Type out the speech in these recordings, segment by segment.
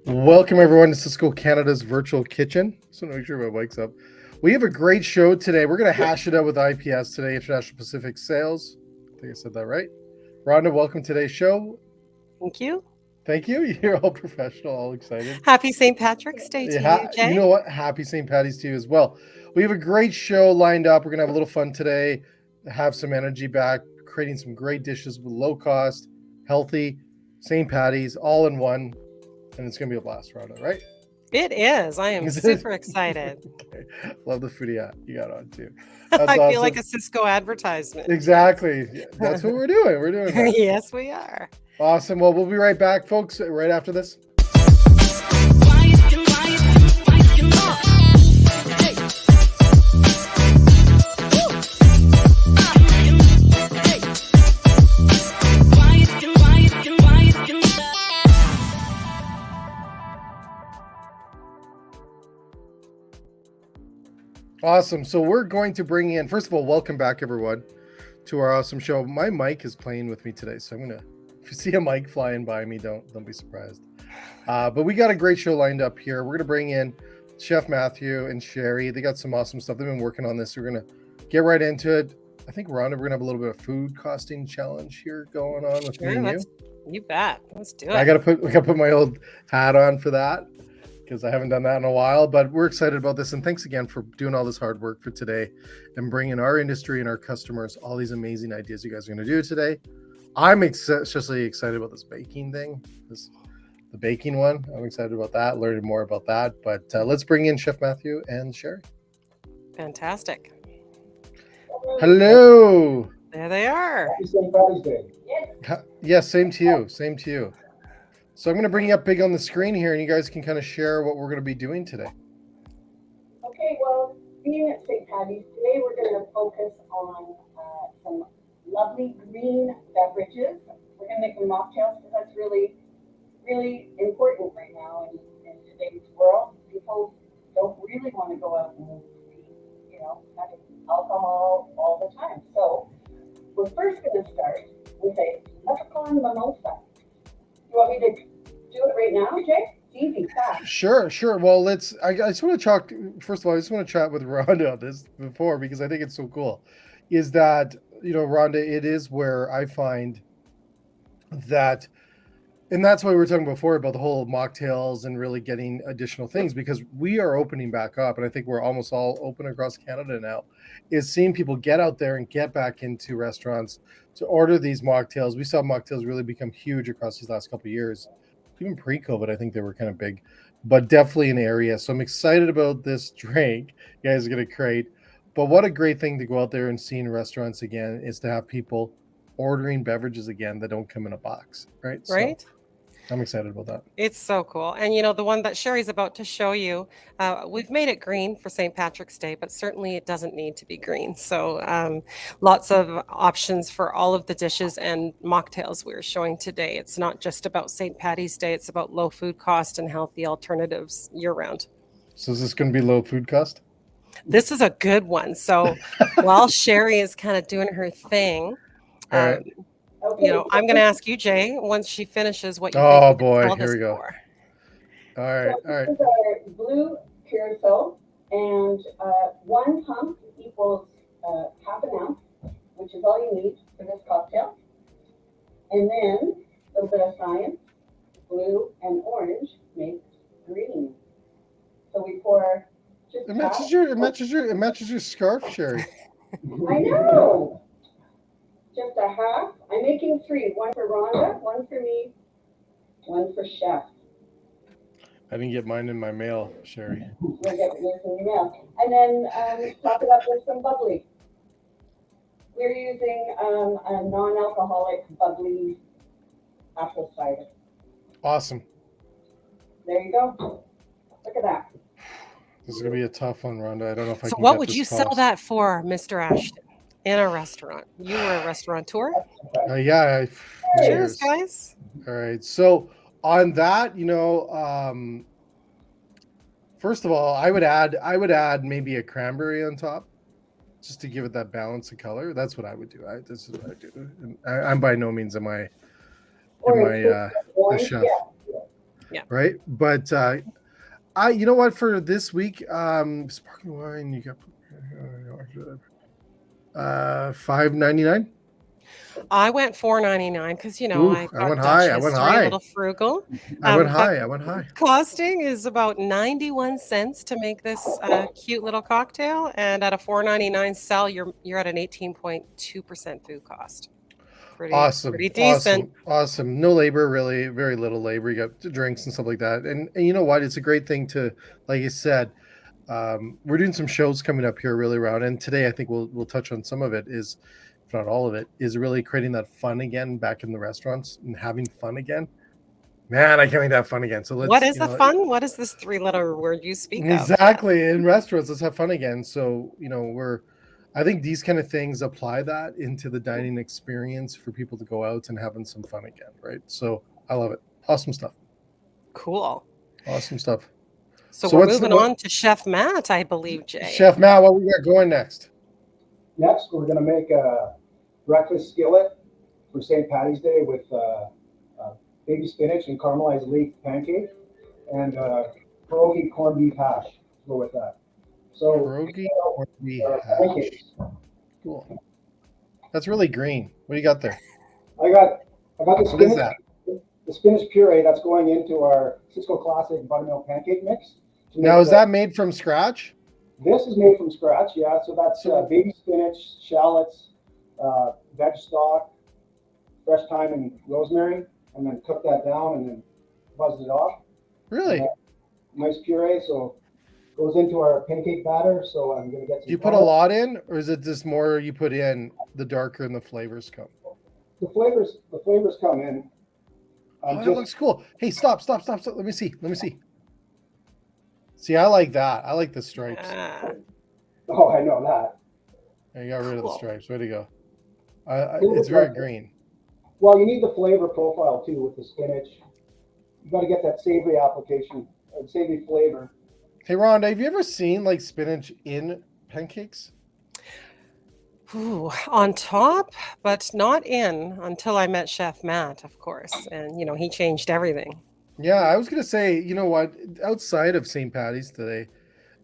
Welcome everyone to Sysco Canada's virtual kitchen. So make sure my mic's up. We have a great show today. We're going to hash it out with IPS today, International Pacific Sales. I think I said that right. Rhonda, welcome to today's show. Thank you. Thank you. You're all professional, all excited. Happy St. Patrick's Day to you, You Jay. know what? Happy St. Patty's to you as well. We have a great show lined up. We're going to have a little fun today, have some energy back, creating some great dishes with low cost, healthy St. Patty's all in one. And it's going to be a blast, Rhonda, right? It is. I am super excited. Okay. Love the foodie you got on too. That's I feel like a Sysco advertisement. Exactly. That's what we're doing. We're doing that. Yes, we are. Awesome. Well, we'll be right back, folks, right after this. Awesome. So we're going to bring in, first of all, welcome back, everyone, to our awesome show. My mic is playing with me today, so I'm going to, if you see a mic flying by me, don't be surprised. But we got a great show lined up here. We're going to bring in Chef Matthew and Sherry. They got some awesome stuff. They've been working on this. We're going to get right into it. I think, Rhonda, we're going to have a little bit of food costing challenge here going on with me and you. You bet. Let's do it. I got to put my old hat on for that, because I haven't done that in a while, but we're excited about this. And thanks again for doing all this hard work for today and bringing our industry and our customers all these amazing ideas you guys are going to do today. I'm especially excited about this baking thing, the baking one. I'm excited about that, learning more about that. But let's bring in Chef Matthew and Sherry. Fantastic. Hello. There they are. Happy St. Patty's Day. Yes, same to you. Same to you. So I'm going to bring you up big on the screen here, and you guys can kind of share what we're going to be doing today. Okay, well, being at St. Patty's, today we're going to focus on some lovely green beverages. We're going to make them mocktails because that's really, really important right now in today's world. People don't really want to go out and be, having alcohol all the time. So we're first going to start with a leprechaun mimosa. You want me to do it right now, Jay? It's easy, fast. Sure. Well, I just want to talk, first of all, I just want to chat with Rhonda on this before, because I think it's so cool. Is that, Rhonda, it is where I find that, and that's why we were talking before about the whole mocktails and really getting additional things, because we are opening back up, and I think we're almost all open across Canada now, is seeing people get out there and get back into restaurants to order these mocktails. We saw mocktails really become huge across these last couple of years. Even pre-COVID, I think they were kind of big, but definitely an area. So I'm excited about this drink you guys are going to create. But what a great thing to go out there and see in restaurants again is to have people ordering beverages again that don't come in a box, right? Right. So I'm excited about that. It's so cool. And, the one that Sherry's about to show you, we've made it green for St. Patrick's Day, but certainly it doesn't need to be green. So lots of options for all of the dishes and mocktails we're showing today. It's not just about St. Patty's Day. It's about low food cost and healthy alternatives year round. So is this going to be low food cost? This is a good one. So while Sherry is kind of doing her thing, all right. Okay, I'm going to ask you, Jay, once she finishes, what you Oh think. boy, here we go. For. All right. This is our blue curacao, and 1 pump equals half an ounce, which is all you need for this cocktail. And then a little bit of science, blue and orange makes green. So we pour just it matches your scarf, Sherry. I know. Just a half. I'm making 3. 1 for Rhonda, 1 for me, 1 for Chef. I didn't get mine in my mail, Sherry. We'll get yours in your mail. And then top it up with some bubbly. We're using a non-alcoholic bubbly apple cider. Awesome. There you go. Look at that. This is going to be a tough one, Rhonda. I don't know if I can. So what would you sell that for, Mr. Ashton? In a restaurant. You were a restaurateur? Yeah. Cheers, guys. All right. So on that, first of all, I would add maybe a cranberry on top, just to give it that balance of color. That's what I would do. This is what I do. I'm by no means am I a chef. Yeah. Right. But you know what, for this week, sparkling wine, you got $5.99. I went $4.99 because Ooh, I I got went high. I Duchess went to be a high. little frugal. I went But high. I went high. costing is about 91 cents to make this cute little cocktail, and at a $4.99 sell, you're at an 18.2% food cost. Awesome. Pretty decent. Awesome. Awesome. No labor, really, very little labor. You got the drinks and stuff like that. And you know what? It's a great thing to, like you said, we're doing some shows coming up here really around. And today I think we'll touch on some of it, is, if not all of it, is really creating that fun again back in the restaurants and having fun again. Man, I can't make that fun again. So What let's, is the fun? What is this three-letter word you speak of? exactly, in restaurants, let's have fun again. So, I think these kind of things apply that into the dining experience for people to go out and having some fun again, right? So I love it. Awesome stuff. Cool. Awesome stuff. So So we're what's moving on to Chef Matt, I believe, Jay. Chef Matt, what we got going next? Next, we're going to make a breakfast skillet for St. Patty's Day with baby spinach and caramelized leek pancake and pierogi corned beef hash to go with that. So Pierogi corned beef hash. pancakes. Cool. That's really green. What do you got there? I got the What is spinach, that? the spinach puree that's going into our Sysco Classic buttermilk pancake mix. Now, is that made from scratch? This is made from scratch, yeah. So that's baby spinach, shallots, veg stock, fresh thyme and rosemary, and then cook that down and then buzz it off. Really? Nice puree, so goes into our pancake batter. So I'm gonna get some. Do you put a lot in, or is it just more you put in, the darker and the flavors come? The flavors come in. That looks cool. Hey, stop. Let me see. See, I like that. I like the stripes. Oh, I know that. You got rid of the Cool. stripes. Way to go. It's very green. Well, you need the flavor profile too with the spinach. You got to get that savory application, savory flavor. Hey, Rhonda, have you ever seen like spinach in pancakes? Ooh, on top, but not in until I met Chef Matt, of course. And, he changed everything. Yeah, I was gonna say, you know what? Outside of St. Patty's today,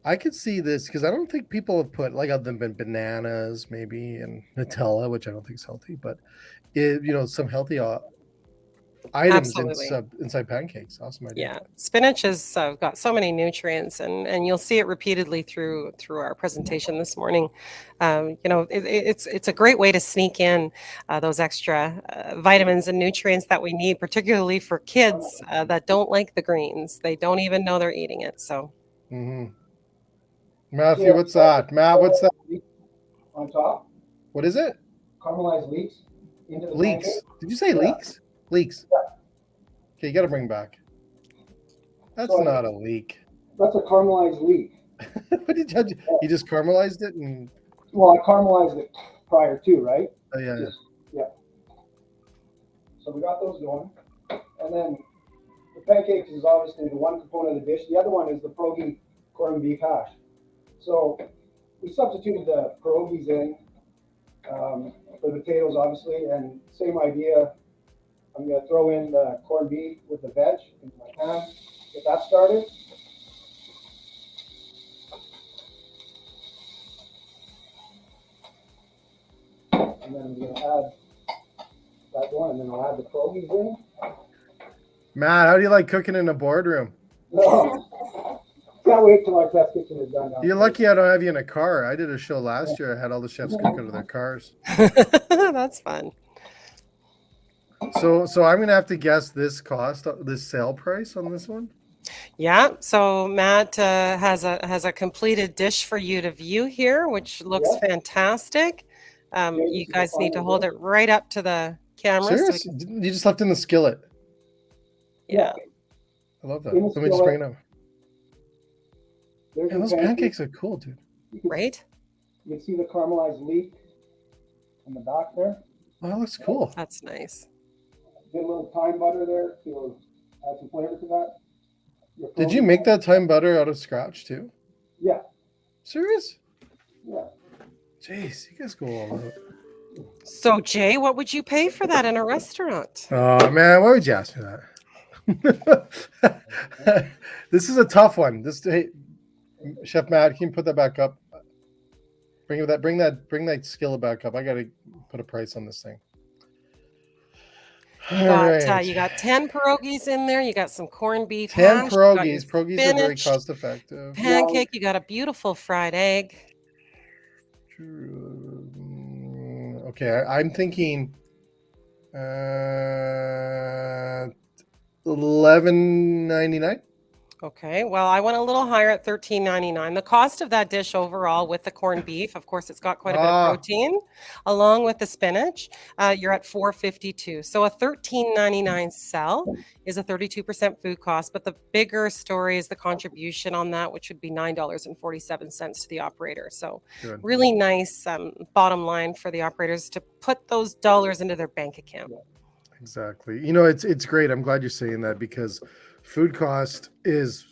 I could see this because I don't think people have put, like, other than bananas, maybe, and Nutella, which I don't think is healthy, but some healthy items Absolutely. inside pancakes. Awesome idea. Yeah, spinach has got so many nutrients, and you'll see it repeatedly through our presentation this morning. It's a great way to sneak in those extra vitamins and nutrients that we need, particularly for kids that don't like the greens. They don't even know they're eating it. So, Matthew, what's that? Matt, what's that? On top, What is it? caramelized leeks into the Leeks. pancake. Did you say leeks? Leeks. Okay, you got to bring back. That's So not a leek. That's a caramelized leek. What did you just caramelized it and? Well, I caramelized it prior to, right? Oh yeah. Yeah. So we got those going, and then the pancakes is obviously the one component of the dish. The other one is the pierogi corned beef hash. So we substituted the pierogies in for the potatoes, obviously, and same idea. I'm going to throw in the corned beef with the veg into my pan, get that started. And then I'm going to add that one, and then I'll add the pierogies in. Matt, how do you like cooking in a boardroom? No, can't wait till our test kitchen is done. You're lucky I don't have you in a car. I did a show last year. I had all the chefs cook out of their cars. that's fun. So I'm gonna have to guess this sale price on this one. Yeah. So Matt has a completed dish for you to view here, which looks fantastic. You guys need to hold it right up to the camera. Serious? You just left in the skillet. Yeah. I love that. Let me just bring it up. There's And those pancakes are cool, dude. Right? You can see the caramelized leek in the back there. Oh, that looks cool. That's nice. Get a little thyme butter there to add some flavor to that. Did you make that thyme butter out of scratch too? Yeah. Serious? Yeah. Jeez, you guys go all out. So Jay, what would you pay for that in a restaurant? Oh man, why would you ask me that? This is a tough one. Hey, Chef Matt, can you put that back up? Bring that skillet back up. I got to put a price on this thing. You got 10 pierogies in there. You got some corned beef 10 hash. You got your pierogies. Pierogies are very spinach, cost effective. pancake. You got a beautiful fried egg. Okay, I'm thinking $11.99. Okay, well, I went a little higher at $13.99. The cost of that dish overall with the corned beef, of course, it's got quite a bit of protein, along with the spinach. You're at $4.52. So a $13.99 sell is a 32% food cost, but the bigger story is the contribution on that, which would be $9.47 to the operator. So Good. really nice bottom line for the operators to put those dollars into their bank account. Exactly. You know, it's great. I'm glad you're saying that because food cost is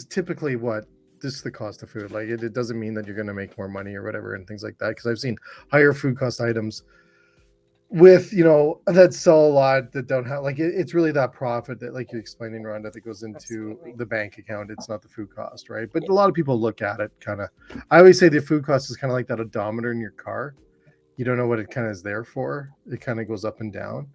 typically what this is the cost of food. Like it doesn't mean that you're going to make more money or whatever and things like that. Because I've seen higher food cost items with that sell a lot that don't have it's really that profit that like you're explaining, Rhonda, that goes into Absolutely. the bank account. It's not the food cost, right? But a lot of people look at it kind of. I always say the food cost is kind of like that odometer in your car. You don't know what it kind of is there for. It kind of goes up and down.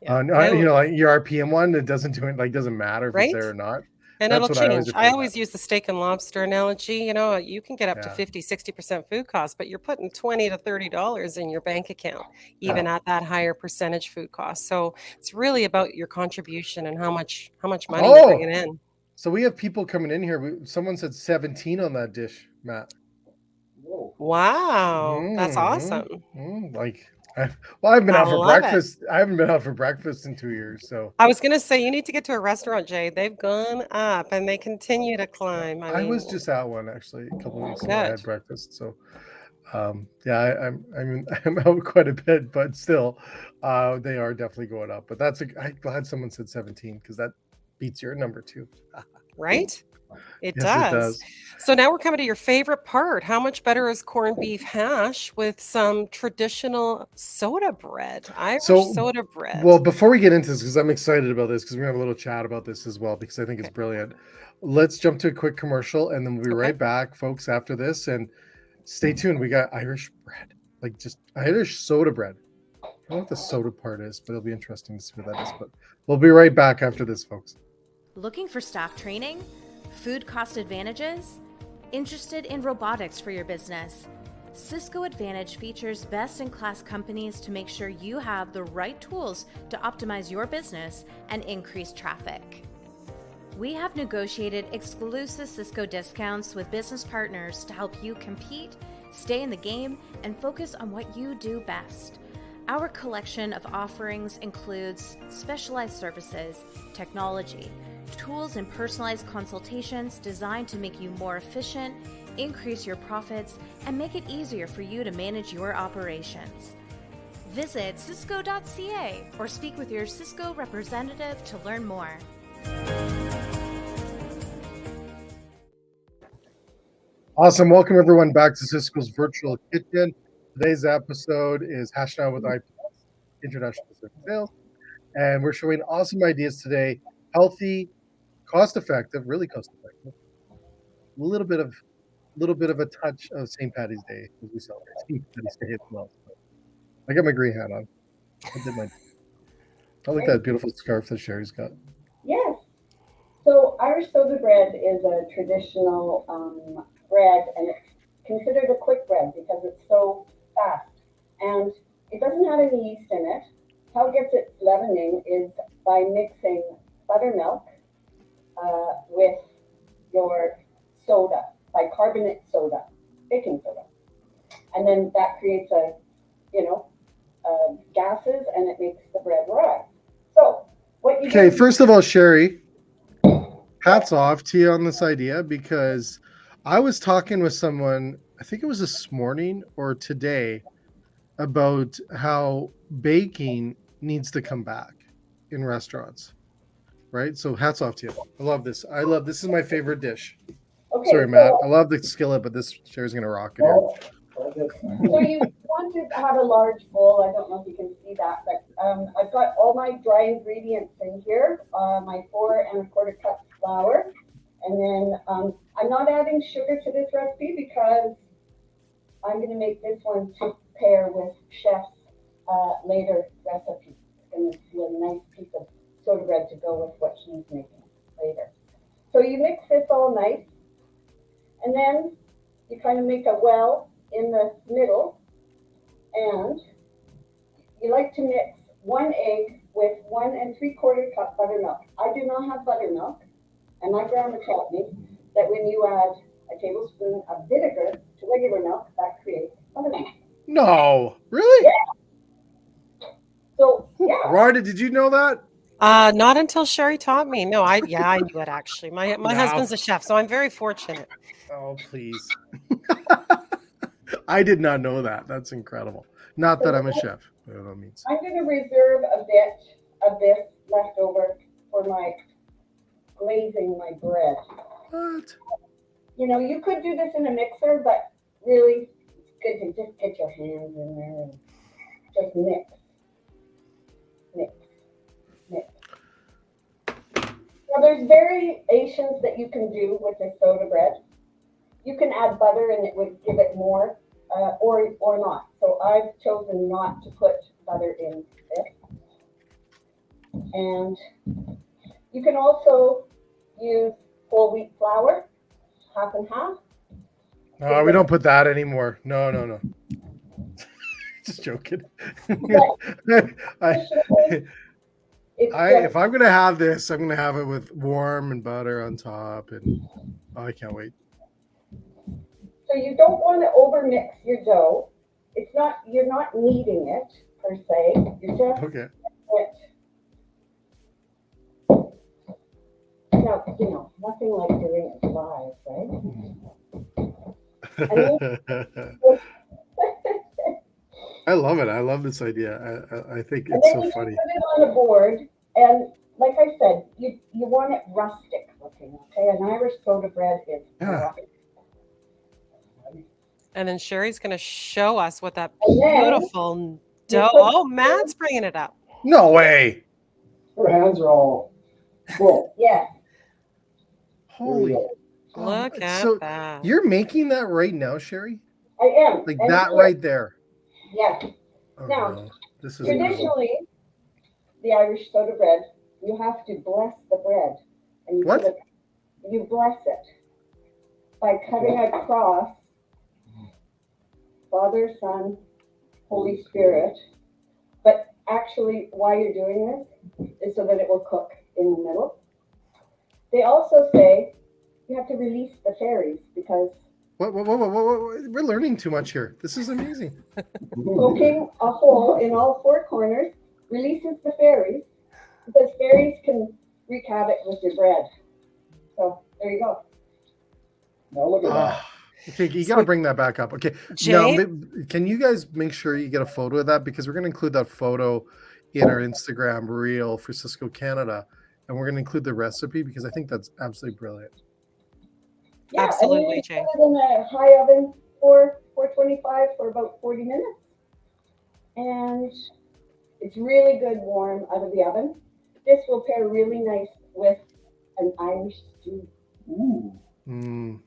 Yeah. Like your RPM one, it doesn't do it. Doesn't matter if it's there or not. And That's it'll what change. I appreciate always use the steak and lobster analogy. You can get up to 50-60% food cost, but you're putting $20 to $30 in your bank account, even at that higher percentage food cost. So it's really about your contribution and how much money you're bringing in. So we have people coming in here. Someone said 17 on that dish, Matt. Wow, that's awesome. I've been out for breakfast. I haven't been out for breakfast in 2 years. So I was going to say, you need to get to a restaurant, Jay. They've gone up and they continue to climb. I was just at one actually a couple of weeks ago. I had breakfast. So I'm out quite a bit, but still, they are definitely going up. But I'm glad someone said 17 because that beats your number too. Right? It Yes, does. So now we're coming to your favorite part. How much better is corned beef hash with some traditional soda bread, Irish soda bread? Well, before we get into this, because I'm excited about this, because we're going to have a little chat about this as well, because I think it's brilliant. Let's jump to a quick commercial, and then we'll be right back, folks, after this. And stay tuned. We got Irish bread, like just Irish soda bread. I don't know what the soda part is, but it'll be interesting to see what that is. But we'll be right back after this, folks. Looking for staff training? Food cost advantages? Interested in robotics for your business? Sysco Advantage features best-in-class companies to make sure you have the right tools to optimize your business and increase traffic. We have negotiated exclusive Sysco discounts with business partners to help you compete, stay in the game, and focus on what you do best. Our collection of offerings includes specialized services, technology, tools and personalized consultations designed to make you more efficient, increase your profits, and make it easier for you to manage your operations. Visit Sysco.ca or speak with your Sysco representative to learn more. Awesome. Welcome everyone back to Sysco's Virtual Kitchen. Today's episode is Hashing Out with IPS, International Pacific Sales. And we're showing awesome ideas today. Healthy, cost-effective, really cost-effective. A little bit of a touch of St. Patty's Day as we celebrate St. Patty's Day as well. I got my green hat on. I like that beautiful scarf that Sherry's got. Yes. So Irish soda bread is a traditional bread, and it's considered a quick bread because it's so fast. And it doesn't have any yeast in it. How it gets its leavening is by mixing buttermilk with your soda, bicarbonate soda, baking soda. And then that creates gases, and it makes the bread rise. So what you do... Okay, first of all, Sherry, hats off to you on this idea, because I was talking with someone, I think it was this morning or today, about how baking needs to come back in restaurants, right? So hats off to you. I love this. This is my favorite dish. Okay, sorry, Matt. I love the skillet, but this Sherry's going to rock it here. So you want to have a large bowl. I don't know if you can see that, but I've got all my dry ingredients in here, my 4 1/4 cup flour. And then I'm not adding sugar to this recipe because I'm going to make this one to pair with chef's later recipe. It's going to be a nice piece of soda bread to go with what he's making later. So you mix this all nice, and then you kind of make a well in the middle, and you like to mix 1 egg with 1 3/4 cup buttermilk. I do not have buttermilk, and my grandma taught me that when you add a tablespoon of vinegar to regular milk, that creates buttermilk. No, really? Yeah. So yeah. Rhonda, did you know that? Not until Sherry taught me. No, I knew it actually. My No. husband's a chef, so I'm very fortunate. Oh, please. I did not know that. That's incredible. Not that I'm a chef, by all means. I'm going to reserve a bit of this leftover for my glazing my bread. What? You know, you could do this in a mixer, but really, it's good to just get your hands in there and just mix. Now, there's variations that you can do with this soda bread. You can add butter and it would give it more, or not. So I've chosen not to put butter in this. And you can also use whole wheat flour, half and half. No, we don't put that anymore. No. Just joking. If I'm gonna have this, I'm gonna have it with warm and butter on top, and I can't wait. So you don't want to overmix your dough. You're not kneading it per se. You're just Okay. Now, you know, nothing like doing it live, right? I love it. I love this idea. I think And it's then so you funny. put it on a board, and like I said, you want it rustic looking, okay? An Irish soda bread is rustic. And then Sherry's going to show us what that And then beautiful dough. Oh, Matt's bringing it up. No way. Her hands are all full. Yeah. Holy. Look at So that. you're making that right now, Sherry? I am. Like And that here- right there. Yes. Oh, Now, no. This is incredible. Traditionally, the Irish soda bread, you have to bless the bread. And you What? You bless it by cutting a cross, Father, Son, Holy Spirit. But actually, why you're doing this is so that it will cook in the middle. They also say you have to release the fairies because What? We're learning too much here. This is amazing. poking a hole in all four corners releases the fairies because fairies can wreak havoc with your bread. So there you go. Now look at that. Okay, you got to bring that back up. Okay, Jay? now can you guys make sure you get a photo of that, because we're going to include that photo in our Instagram reel for Sysco Canada, and we're going to include the recipe because I think that's absolutely brilliant. Yeah, Absolutely, and then Jay. you put it in a high oven for 425 for about 40 minutes, and it's really good warm out of the oven. This will pair really nice with an Irish stew. Ooh.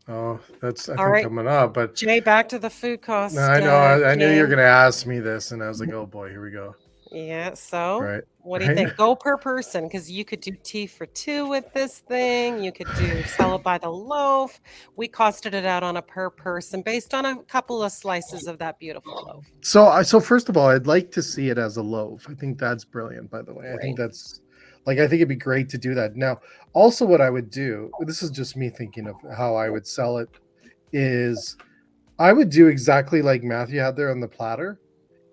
Oh, that's I All think right. coming up, but Jay, back to the food cost. no, I know I knew you were game. going to ask me this, and I was like, oh boy, here we go. Yeah, so Right. what do you Right. think? Go per person, because you could do tea for two with this thing. You could sell it by the loaf. We costed it out on a per person based on a couple of slices of that beautiful loaf. So first of all, I'd like to see it as a loaf. I think that's brilliant, by the way. I think Right. that's I think it'd be great to do that. Now, also what I would do, this is just me thinking of how I would sell it, is I would do exactly like Matthew had there on the platter,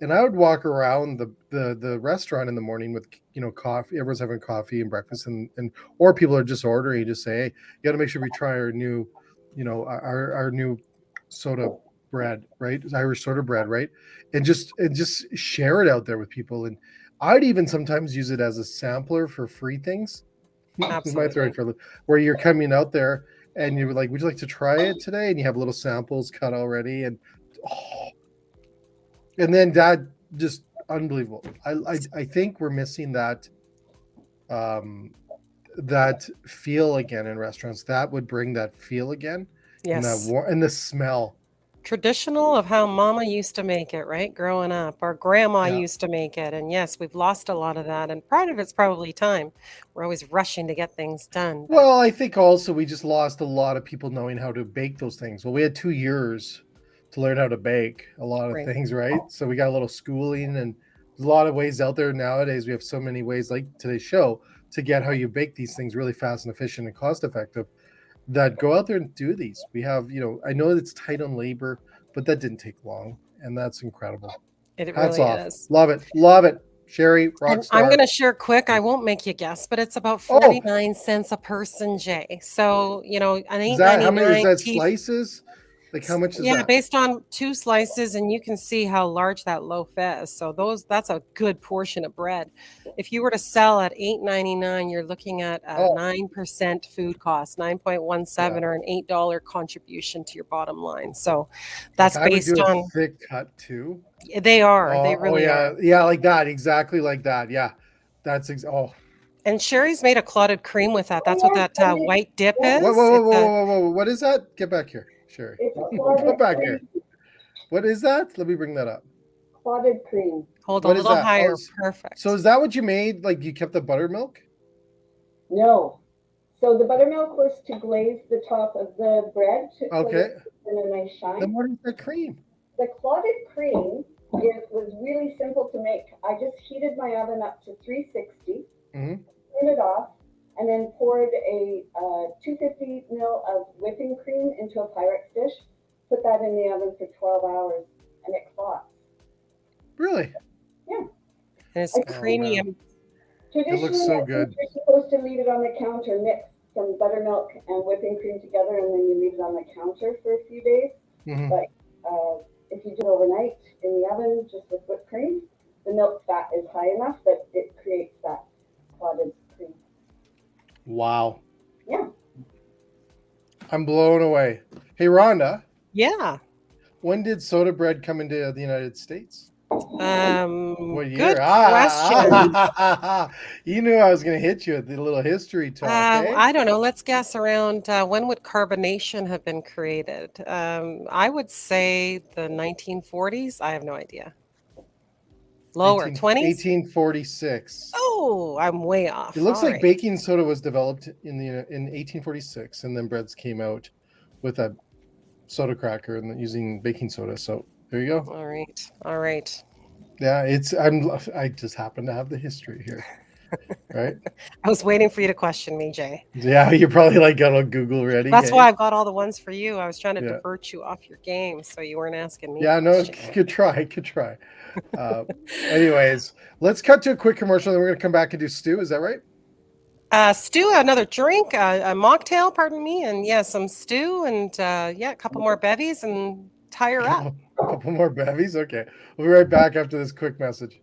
and I would walk around the restaurant in the morning with coffee. Everyone's having coffee and breakfast, and or people are just ordering. You just say, hey, you got to make sure we try our new, our new soda bread, right? Irish soda bread, right? And just share it out there with people. And I'd even sometimes use it as a sampler for free things. This is my Absolutely. third, where you're coming out there and you're like, would you like to try it today? And you have little samples cut already, and then that just unbelievable. I think we're missing that that feel again in restaurants. That would bring that feel again, and that Yes. and the smell. Traditional of how mama used to make it, right? Growing up, or grandma Yeah. used to make it. And yes, we've lost a lot of that. And part of it's probably time. We're always rushing to get things done. But Well, I think also we just lost a lot of people knowing how to bake those things. Well, we had 2 years to learn how to bake a lot of right. things, right? So we got a little schooling, and there's a lot of ways out there nowadays. We have so many ways, like today's show, to get how you bake these things really fast and efficient and cost effective. That go out there and do these. We have, I know it's tight on labor, but that didn't take long, and that's incredible. It Hats really off. is. Love it. Love it. Sherry, rock And I'm going star. to share quick. I won't make you guess, but it's about Oh, 49 cents a person, Jay. So, an is that how many? Is 8.99 that tea. slices? Like how much is Yeah, that? based on 2 slices, and you can see how large that loaf is. So that's a good portion of bread. If you were to sell at 8.99, you're looking at a Oh, 9% food cost, yeah. 9.17 or an $8 contribution to your bottom line. So Like that's I would based do a on thick cut too. they are. They Oh really yeah, are. yeah, like that, exactly like that. Yeah, oh. And Sherry's made a clotted cream with that. Oh, That's what yes, that I did. white dip Yes, Whoa, is. whoa, whoa, It's whoa, a whoa, whoa, whoa! What is that? Get back here, Sherry. it's a Come clotted back cream. here. What is that? Let me bring that up. Clotted cream. hold a What is little that? higher. So Perfect. is that what you made? Like you kept the buttermilk? No. So the buttermilk was to glaze the top of the bread to put Okay. it in a nice Then shine. what is the cream? The clotted cream was really simple to make. I just heated my oven up to 360, Mm-hmm. turned it off, and then poured a 250 ml of whipping cream into a Pyrex dish. Put that in the oven for 12 hours, and it clots. Really? Yeah. And it's Oh creamy. man, it Traditionally, looks so I think good. you're supposed to leave it on the counter, mix some buttermilk and whipping cream together, and then you leave it on the counter for a few days. Mm-hmm. But if you do it overnight in the oven, just with whipped cream, the milk fat is high enough that it creates that clotted cream. Wow, Yeah. I'm blown away. Hey Rhonda, Yeah. when did soda bread come into the United States? What year? Good question. You knew I was going to hit you with the little history talk, eh? I don't know. Let's guess around when would carbonation have been created? I would say the 1940s. I have no idea. Lower 20s? 1846. Oh, I'm way off. It looks All like right. baking soda was developed in 1846, and then breads came out with a soda cracker and using baking soda. So there you go. All right. All right. Yeah, I just happen to have the history here, right? I was waiting for you to question me, Jay. Yeah, you're probably like got on Google ready. That's Hey, why I've got all the ones for you. I was trying to yeah, divert you off your game so you weren't asking me yeah. No, questions. could try, could try. Uh, anyways, let's cut to a quick commercial, then we're gonna come back and do stew. Is that right? Stew, another drink, a mocktail, pardon me, and yeah, some stew, and yeah, a couple more bevies, and tie her up. Couple more bevies. Okay, we'll be right back after this quick message.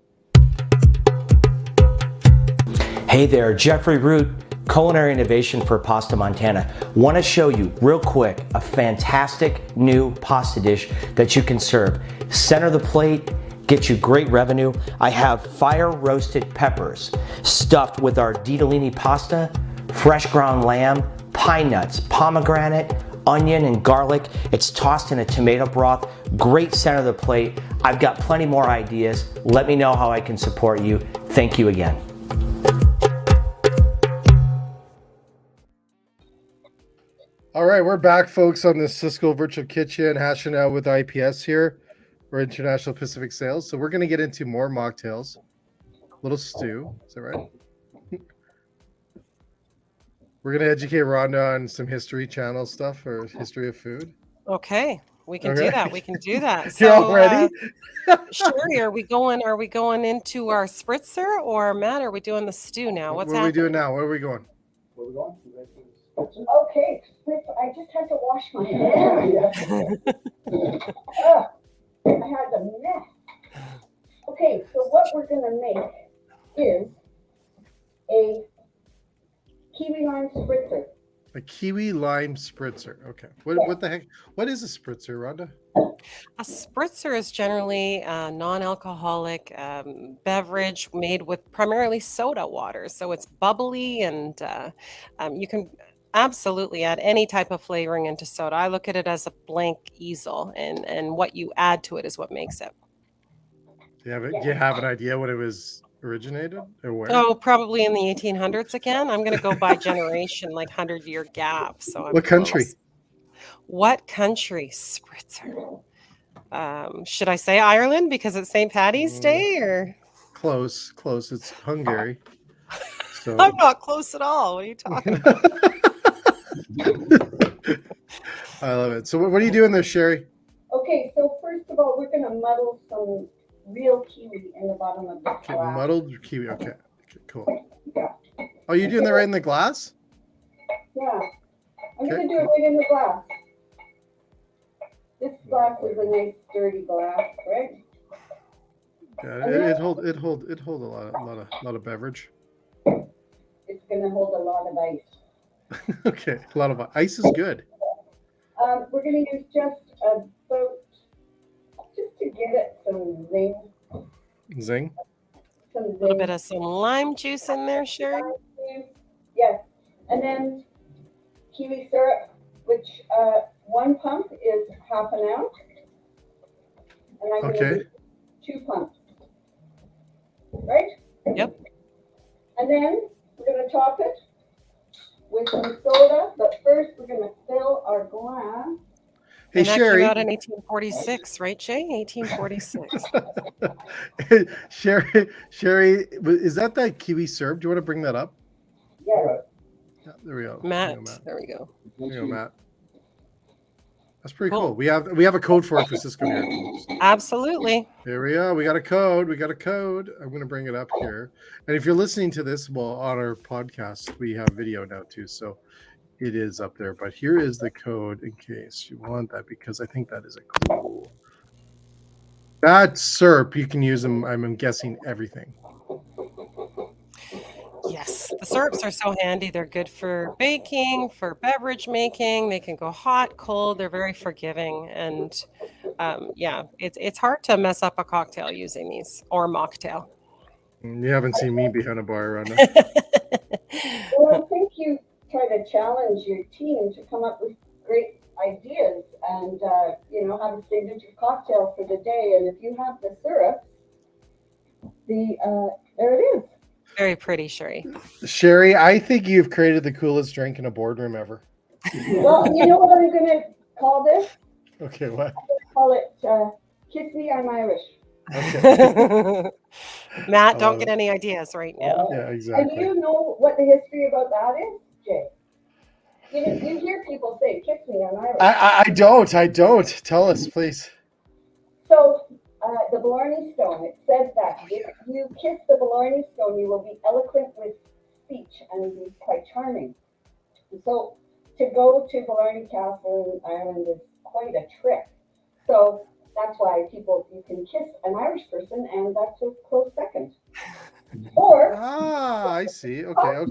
Hey there, Jeffrey Root, Culinary Innovation for Pasta Montana. Want to show you real quick a fantastic new pasta dish that you can serve. Center the plate, get you great revenue. I have fire roasted peppers stuffed with our ditalini pasta, fresh ground lamb, pine nuts, pomegranate, onion, and garlic. It's tossed in a tomato broth. Great center of the plate. I've got plenty more ideas. Let me know how I can support you. Thank you again. All right, we're back, folks, on the Sysco Virtual Kitchen, hashing out with IPS here for International Pacific Sales. So we're going to get into more mocktails, little stew. Is that right? We're going to educate Rhonda on some History Channel stuff or history of food. Okay, we can Okay. do that. We can do that. You're So, all ready? Sherry, are we going into our spritzer, or Matt, are we doing the stew now? What's What are we happening? doing now? Where are we going? Where we going? You ready for this? Okay. I just had to wash my hands. I had a mess. Okay, so what we're gonna make is a kiwi lime spritzer. A kiwi lime spritzer. Okay. What the heck? What is a spritzer, Rhonda? A spritzer is generally a non-alcoholic beverage made with primarily soda water. So it's bubbly and you can absolutely add any type of flavoring into soda. I look at it as a blank easel, and what you add to it is what makes it. Do you have an idea what it was originated or where? Oh, probably in the 1800s again. I'm going to go by generation, like 100-year gap. So I'm What country? close. What country? Spritzer. Should I say Ireland because it's St. Patty's Day, or Close. It's Hungary. So I'm not close at all. What are you talking about? I love it. So what are you doing there, Sherry? Okay, so first of all, we're gonna muddle some real kiwi in the bottom of the Okay, glass. muddled kiwi. Okay, cool. Yeah. Oh, you're doing that right in the glass? Yeah, I'm Okay. gonna do it right in the glass. This glass is a nice sturdy glass, right? Yeah, it hold a lot of beverage. It's gonna hold a lot of ice. Okay, a lot of ice is good. We're gonna use just to give it some zing. Zing. Some A little bit of some lime juice in there, Sherry. Yes, and then kiwi syrup, which one pump is half an ounce, and I'm going to do 2 pumps, right? Yep. And then we're going to top it with some soda, but first we're going to fill our glass. Hey, And that Sherry. came out in 1846, right, Jay? 1846. Sherry, is that kiwi syrup? Do you want to bring that up? Yeah. Yeah, there we go. Matt, there we go. There you go, Matt. That's pretty cool. We have a code for it for Sysco here. Absolutely. Here we are. We got a code. I'm going to bring it up here. And if you're listening to this, well, on our podcast, we have video now too. So it is up there. But here is the code in case you want that, because I think that is a cool. That syrup, you can use them, I'm guessing, everything. Yes, the syrups are so handy. They're good for baking, for beverage making. They can go hot, cold. They're very forgiving. And yeah, it's hard to mess up a cocktail using these, or mocktail. You haven't seen me behind a bar, Rhonda. Well, I think you try to challenge your team to come up with great ideas and, have a signature cocktail for the day. And if you have the syrup, there it is. Very pretty, Sherry. Sherry, I think you've created the coolest drink in a boardroom ever. Well, you know what I'm going to call this? Okay, what? Call it Kiss Me, I'm Irish. Okay. Matt, don't get any ideas right now. Yeah, exactly. And you know what the history about that is, Jay? You hear people say, "Kiss me, I'm Irish." I don't. Tell us, please. So, the Blarney Stone, it says that if you kiss the Blarney Stone, you will be eloquent with speech and be quite charming. And so, to go to Blarney Castle in Ireland is quite a trip. So, that's why you can kiss an Irish person, and that's a close second. Or, I see. Okay.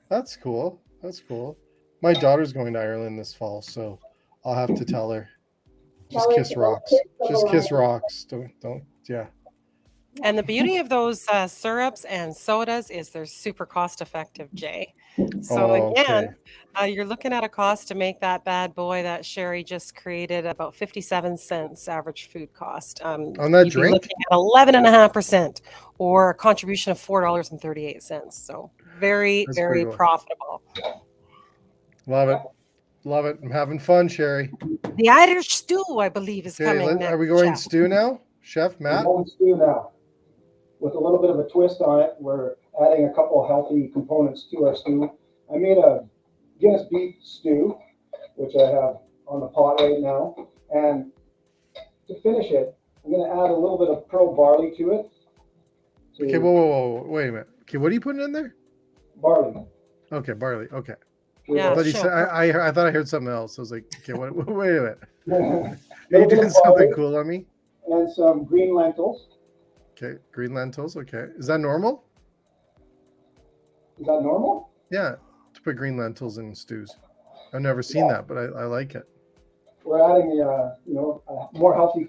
That's cool. My daughter's going to Ireland this fall, so I'll have to tell her. Just kiss rocks. Just kiss rocks. Don't. Yeah. And the beauty of those syrups and sodas is they're super cost effective, Jay. So again, you're looking at a cost to make that bad boy that Sherry just created about 57 cents average food cost. On that drink? Looking at 11.5% or a contribution of $4.38. So very, That's very cool. profitable. Love it. I'm having fun, Sherry. The Irish stew, I believe, is coming next. Are we going stew now? Chef Matt? We're going stew now. With a little bit of a twist on it, we're adding a couple of healthy components to our stew. I made a Guinness beef stew, which I have on the pot right now. And to finish it, I'm going to add a little bit of pearl barley to it. Okay, whoa. Wait a minute. Okay, what are you putting in there? Barley. Okay, barley. Okay. Yeah, I thought you sure. said, I thought I heard something else. I was like, okay, wait a minute. Are you doing something cool on me? And some green lentils. Okay, green lentils. Okay. Is that normal? Is that normal? Yeah, to put green lentils in stews. I've never seen that, but I like it. we're adding a more healthy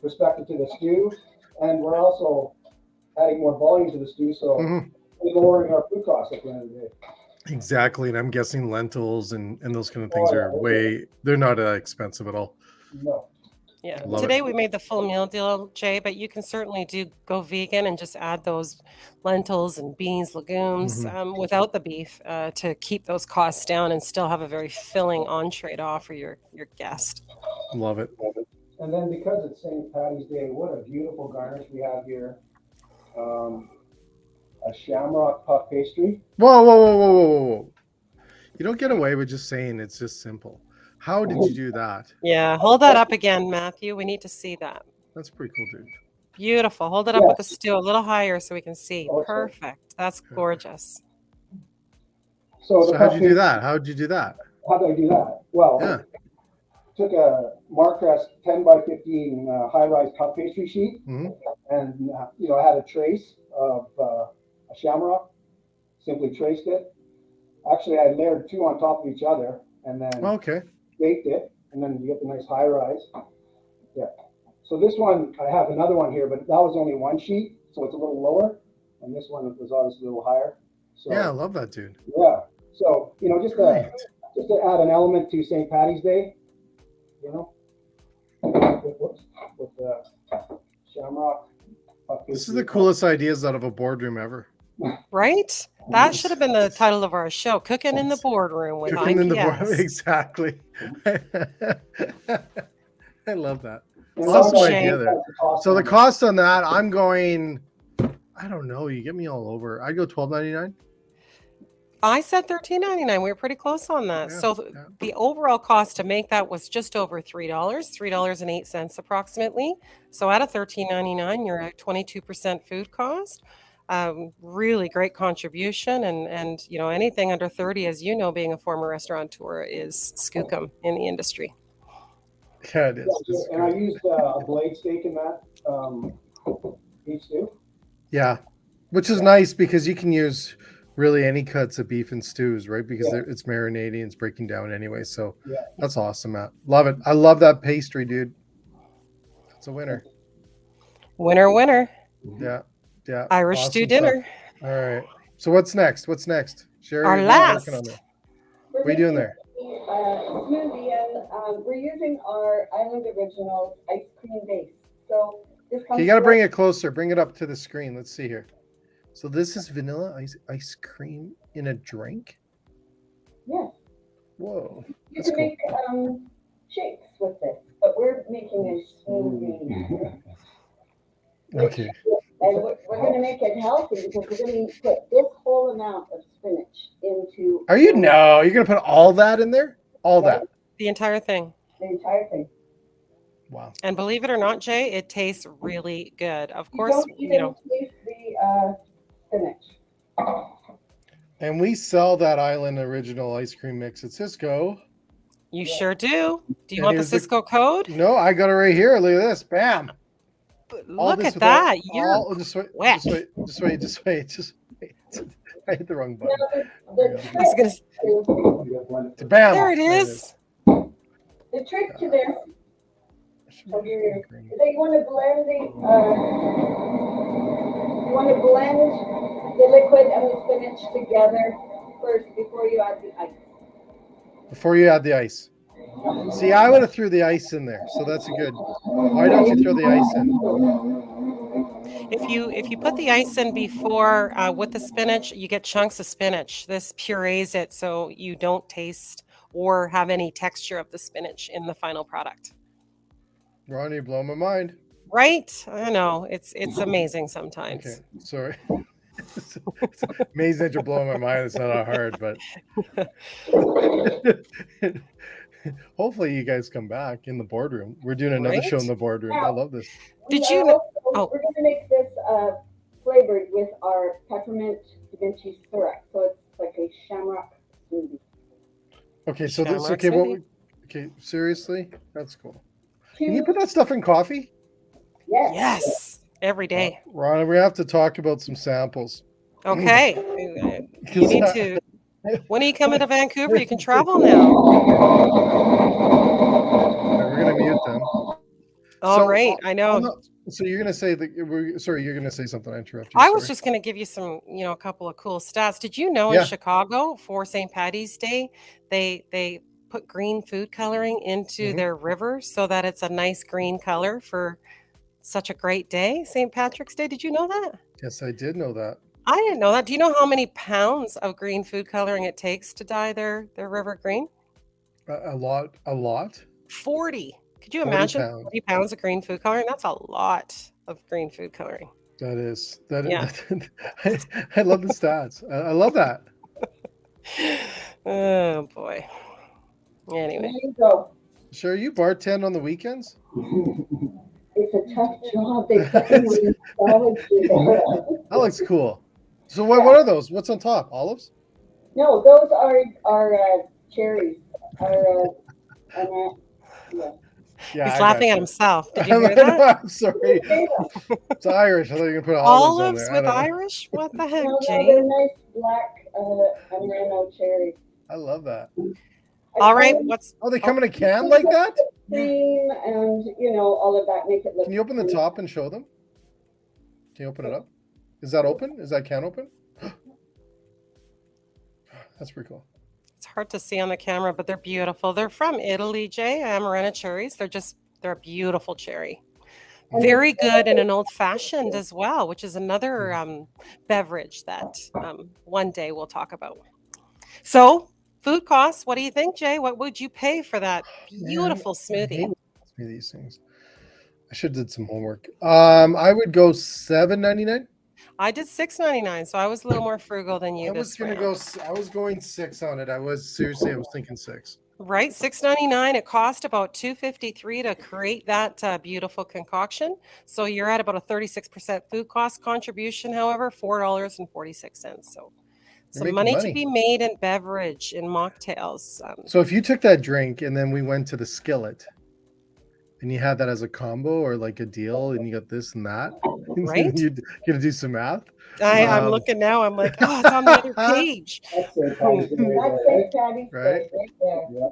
perspective to the stew, and we're also adding more volume to the stew, so we're lowering our food costs at the end of the day. Exactly, and I'm guessing lentils and those kind of things are they're not expensive at all. No. Yeah. Love Today it. we made the full meal deal, Jay, but you can certainly go vegan and just add those lentils and beans, legumes without the beef to keep those costs down and still have a very filling entree to offer your guest. Love it. And then because it's St. Patty's Day, what a beautiful garnish we have here. A Shamrock puff pastry. Whoa. You don't get away with just saying it's just simple. How did you do that? Yeah, hold that up again, Matthew. We need to see that. That's pretty cool, dude. Beautiful. Hold it up with the stew a little higher so we can see. Okay. Perfect. That's gorgeous. So how'd you do that? How did I do that? Well, took a Marcrest 10 by 15 high-rise puff pastry sheet, and I had a trace of a Shamrock. Simply traced it. Actually, I layered two on top of each other, and then baked it, and then you get the nice high-rise. Yeah. So this one, I have another one here, but that was only one sheet, so it's a little lower, and this one was obviously a little higher. So, yeah, I love that, dude. Yeah. So just to add an element to St. Patty's Day, with the Shamrock. This is the coolest ideas out of a boardroom ever. Right? That should have been the title of our show, Cooking in the Boardroom with IPS. In the boardroom, exactly. I love that. Awesome idea there. So the cost on that, I'm going, I don't know, you get me all over. I go $12.99. I said $13.99. We were pretty close on that. Yeah, so the overall cost to make that was just over $3, $3.08 approximately. So at a $13.99, you're at 22% food cost. Really great contribution, and anything under 30, as you know, being a former restaurateur, is skookum in the industry. Yeah, it is. And I used a blade steak in that beef stew. Yeah, which is nice because you can use really any cuts of beef and stews, right? Because it's marinating, it's breaking down anyway. So that's awesome, Matt. Love it. I love that pastry, dude. It's a winner. Winner. Yeah. Irish awesome stew dinner. Stuff. All right. So what's next? Sherry, our last. What are you doing there? Smoothie, and we're using our Island Original ice cream base. So this comes. You got to bring it closer. Bring it up to the screen. Let's see here. So this is vanilla ice cream in a drink? Yes. Whoa. You can make shakes with this, but we're making a smoothie. Okay. And we're going to make it healthy because we're going to put this whole amount of spinach into. Are you? No, you're going to put all that in there? All that? The entire thing. The entire thing. Wow. And believe it or not, Jay, it tastes really good. Of course, don't even taste the spinach. And we sell that Island Original ice cream mix at Sysco. You sure do. Do you want the Sysco code? No, I got it right here. Look at this. Bam. Look at that. Just wait. I hit the wrong button. Bam. There it is. The trick to this, you want to blend the liquid and the spinach together first before you add the ice. Before you add the ice. See, I would have threw the ice in there, so that's good. Why don't you throw the ice in? If you put the ice in before with the spinach, you get chunks of spinach. This purees it so you don't taste or have any texture of the spinach in the final product. Ron, you blow my mind. Right? I know. It's amazing sometimes. Okay, sorry. It's amazing that you're blowing my mind. It's not that hard, but hopefully you guys come back in the boardroom. We're doing another show in the boardroom. I love this. Did you know? We're going to make this flavored with our peppermint Da Vinci syrup. So it's like a Shamrock smoothie. Okay, so this okay, seriously? That's cool. Can you put that stuff in coffee? Yes. Every day. Ron, we have to talk about some samples. Okay. You need to. When are you coming to Vancouver? You can travel now. them. All right, I know. So you're gonna say that? Sorry, you're gonna say something. I interrupted you. I was sorry. just going to give you some, a couple of cool stats. Did you know Yeah. in Chicago for St. Patty's Day, they put green food coloring into their river so that it's a nice green color for such a great day, St. Patrick's Day? Did you know that? Yes, I did know that. I didn't know that. Do you know how many pounds of green food coloring it takes to dye their river green? A lot. 40. Could you 40 imagine pounds. 40 pounds of green food coloring? That's a lot of green food coloring. That is. Yeah. I love the stats. I love that. Oh boy. There Anyway. you go. Sure, you bartend on the weekends? It's a tough job. They put me in college. That looks cool. So what are those? What's on top? Olives? No, those are cherries. Yeah. He's I laughing at gotcha. himself. Did you hear that? I'm sorry. It's Irish. I thought you were gonna put Olives on with there. I don't know. Irish? What the heck, No, they're Jane? nice black Amano cherries. I love that. All right, Oh, they come in a can like that? Cream and all of that make it look. Can you open the top and show them? Can you open it up? Is that open? Is that can open? That's pretty cool. It's hard to see on the camera, but they're beautiful. They're from Italy, Jay. Amarena cherries. They're a beautiful cherry. Very good in an old fashioned as well, which is another beverage that one day we'll talk about. So, food costs. What do you think, Jay? What would you pay for that beautiful smoothie? I hate these things. I should have did some homework. I would go $7.99. I did $6.99, so I was a little more frugal than you. I was going $6 on it. I was thinking $6. Right, $6.99. It cost about $2.53 to create that beautiful concoction. So you're at about a 36% food cost contribution. However, $4.46. So some money to be made in beverage, in mocktails. So if you took that drink and then we went to the skillet and you had that as a combo or like a deal and you got this and that, right? You're going to do some math? I'm looking now. I'm like, oh, it's on the other page. Right?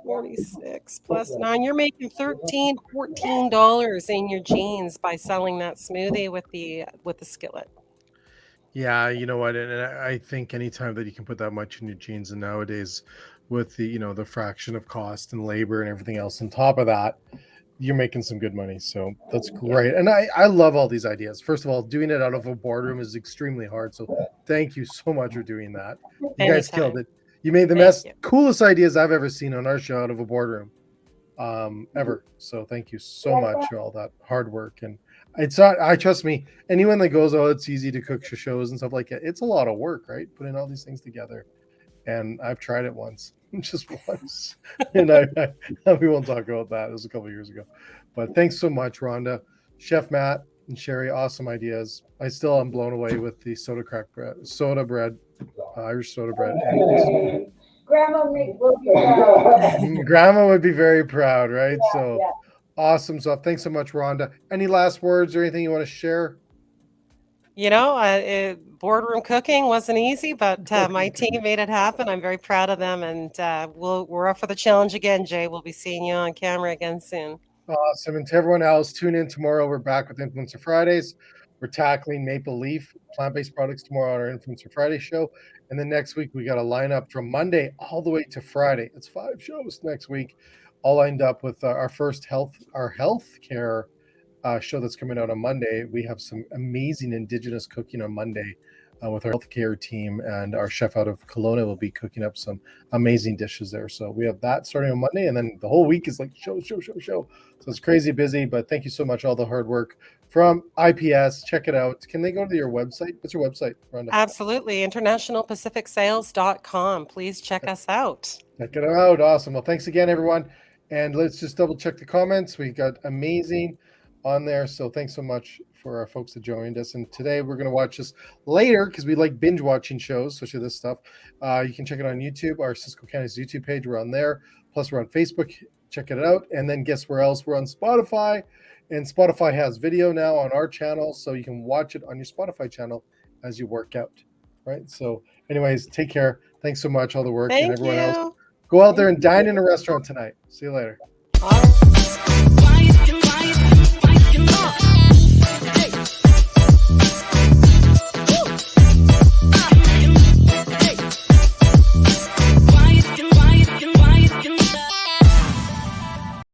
46 plus 9. You're making $13, $14 in your jeans by selling that smoothie with the skillet. Yeah, you know what? And I think anytime that you can put that much in your jeans, and nowadays with the the fraction of cost and labor and everything else on top of that, you're making some good money. So that's great. And I love all these ideas. First of all, doing it out of a boardroom is extremely hard. So thank you so much for doing that. You guys killed it. You made the coolest ideas I've ever seen on our show out of a boardroom ever. So thank you so much for all that hard work. And it's not, trust me, anyone that goes, oh, it's easy to cook shows and stuff like that, it's a lot of work, right? Putting all these things together. And I've tried it once, just once. And we won't talk about that. It was a couple of years ago. But thanks so much, Rhonda. Chef Matt and Sherry, awesome ideas. I still am blown away with the Irish soda bread. Grandma would be very proud, right? Yeah, so yeah. Awesome stuff. Thanks so much, Rhonda. Any last words or anything you want to share? Boardroom cooking wasn't easy, but my team made it happen. I'm very proud of them, and we're up for the challenge again, Jay. We'll be seeing you on camera again soon. Awesome. And to everyone else, tune in tomorrow. We're back with Influencer Fridays. We're tackling Maple Leaf plant-based products tomorrow on our Influencer Friday show. And then next week, we got a lineup from Monday all the way to Friday. It's 5 shows next week, all lined up with our first healthcare show that's coming out on Monday. We have some amazing Indigenous cooking on Monday with our healthcare team, and our chef out of Kelowna will be cooking up some amazing dishes there. So we have that starting on Monday, and then the whole week is like show. So it's crazy busy, but thank you so much, all the hard work from IPS. Check it out. Can they go to your website? What's your website, Rhonda? Absolutely. InternationalPacificSales.com. Please check us out. Check it out. Awesome. Well, thanks again, everyone. And let's just double check the comments. We got amazing on there. So thanks so much for our folks that joined us. And today we're going to watch this later because we like binge watching shows, especially this stuff. You can check it on YouTube, our Sysco County's YouTube page. We're on there. Plus we're on Facebook. Check it out. And then guess where else? We're on Spotify. And Spotify has video now on our channel. So you can watch it on your Spotify channel as you work out. Right. So anyways, take care. Thanks so much. All the work and everyone else. Go out there and dine in a restaurant tonight. See you later. All right.